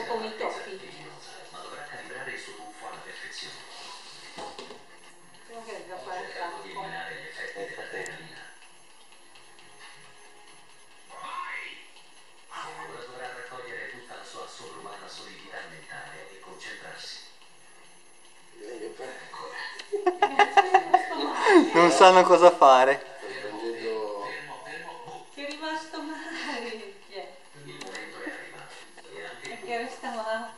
come i topi. Ma dovrà calibrare il suo tuffo alla perfezione. Spero che da fare il Cercando di campo. eliminare gli effetti dell'adrenalina. Ora dovrà raccogliere tutta la sua sovrumana solidità mentale e concentrarsi. Non sanno cosa fare. Ti è rimasto male. Il momento è arrivato. E anche il Perché resta male.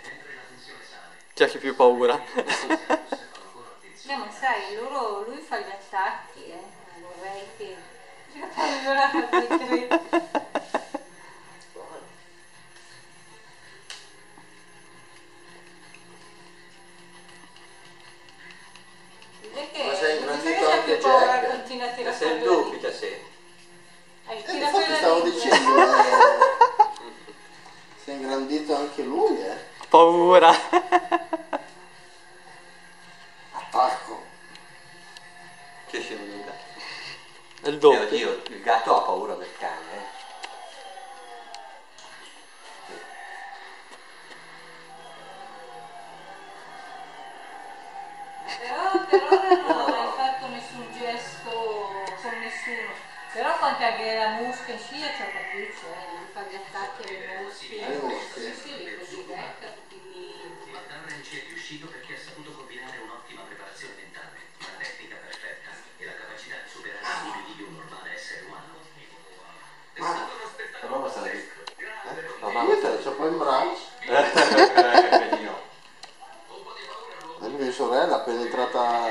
mentre la tensione sale. C'è chi più paura. Ma sai, lui fa gli attacchi, vorrei che... Allora, mettere... Ma sei ingrandito c'è anche più paura, Jack? continua a tirare Sei in fuori la dubito, sì. tira fuori Infatti la stavo lingua. dicendo, si è ingrandito anche lui, Paura. Attacco. Che scemuta. È il doppio. Oddio, il gatto ha paura del cane, Però per ora non hai fatto nessun gesto con nessuno. Però quanto che la mosca in scia c'ho capito, lui fa gli attacchi alle mosche. Sì, sì, li così becca tutti lì. Ma Darren ci è riuscito perché ha saputo combinare un'ottima preparazione mentale, una tecnica perfetta e la capacità di superare i limiti di un normale essere umano. È stato uno spettacolo mamma sta lì. pazzesco. Mamma Io te la c'ho poi in braccio. vedi no. E mia sorella appena entrata